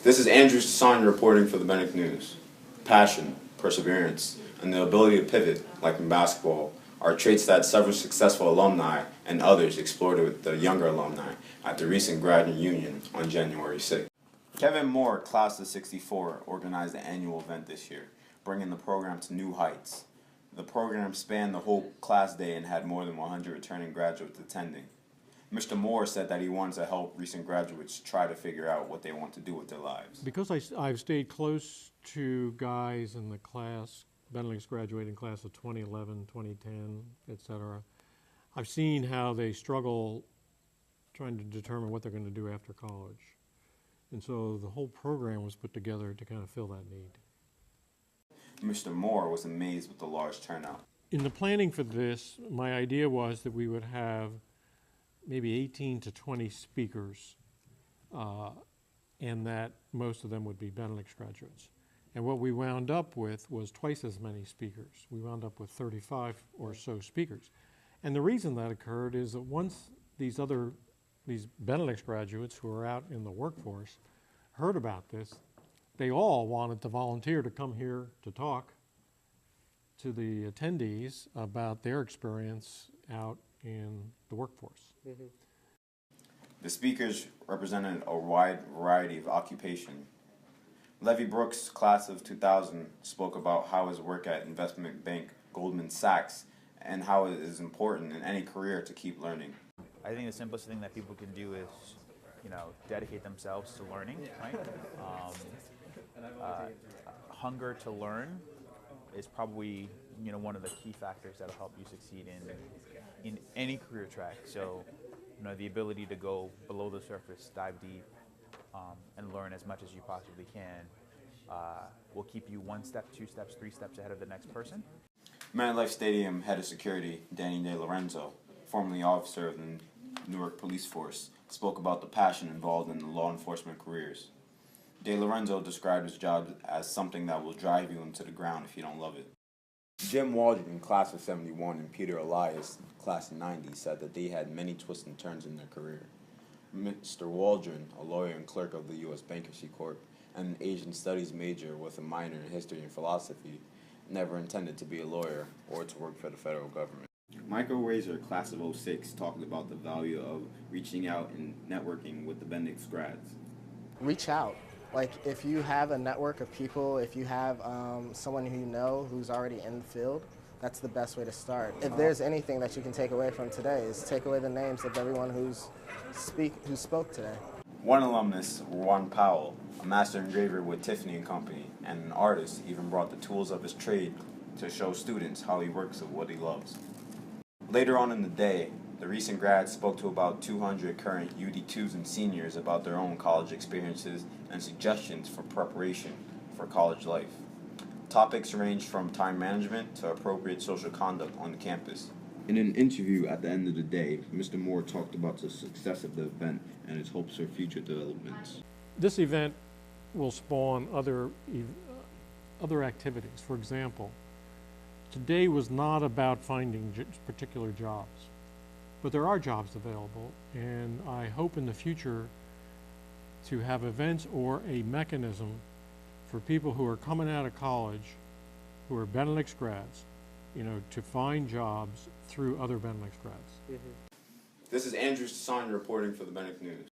This is Andrew Sasson reporting for the Benedict News. Passion, perseverance, and the ability to pivot, like in basketball, are traits that several successful alumni and others explored with the younger alumni at the recent Grad reunion on January 6th. Kevin Moore, class of '64, organized the annual event this year, bringing the program to new heights. The program spanned the whole class day and had more than 100 returning graduates attending. Mr. Moore said that he wants to help recent graduates try to figure out what they want to do with their lives. Because I've stayed close to guys in the class, Benedict's graduating class of 2011, 2010, et cetera, I've seen how they struggle trying to determine what they're going to do after college. And so the whole program was put together to kind of fill that need. Mr. Moore was amazed with the large turnout. In the planning for this, my idea was that we would have maybe 18 to 20 speakers, and that most of them would be Benedict graduates. And what we wound up with was twice as many speakers. We wound up with 35 or so speakers. And the reason that occurred is that once these Benedict graduates who are out in the workforce heard about this, they all wanted to volunteer to come here to talk to the attendees about their experience out in the workforce. Mm-hmm. The speakers represented a wide variety of occupation. Levy Brooks, class of 2000, spoke about how his work at investment bank Goldman Sachs and how it is important in any career to keep learning. I think the simplest thing that people can do is, dedicate themselves to learning, right? Hunger to learn is probably, one of the key factors that'll help you succeed in any career track. So, the ability to go below the surface, dive deep, and learn as much as you possibly can will keep you 1 step, 2 steps, 3 steps ahead of the next person. MetLife Stadium head of security, Danny DeLorenzo, formerly officer of the Newark Police Force, spoke about the passion involved in the law enforcement careers. DeLorenzo described his job as something that will drive you into the ground if you don't love it. Jim Waldron, class of '71, and Peter Elias, class of '90, said that they had many twists and turns in their career. Mr. Waldron, a lawyer and clerk of the U.S. Bankruptcy Corp, and an Asian Studies major with a minor in history and philosophy, never intended to be a lawyer or to work for the federal government. Michael Razor, class of '06, talked about the value of reaching out and networking with the Benedict's grads. Reach out. Like, if you have a network of people, if you have someone who you know who's already in the field, that's the best way to start. If there's anything that you can take away from today, is take away the names of everyone who spoke today. One alumnus, Juan Powell, a master engraver with Tiffany & Company, and an artist, even brought the tools of his trade to show students how he works with what he loves. Later on in the day, the recent grads spoke to about 200 current UD2s and seniors about their own college experiences and suggestions for preparation for college life. Topics ranged from time management to appropriate social conduct on the campus. In an interview at the end of the day, Mr. Moore talked about the success of the event and his hopes for future developments. This event will spawn other activities. For example, today was not about finding particular jobs, but there are jobs available, and I hope in the future to have events or a mechanism for people who are coming out of college, who are Benedict grads, to find jobs through other Benedict grads. This is Andrew Sasson reporting for the Benedict News.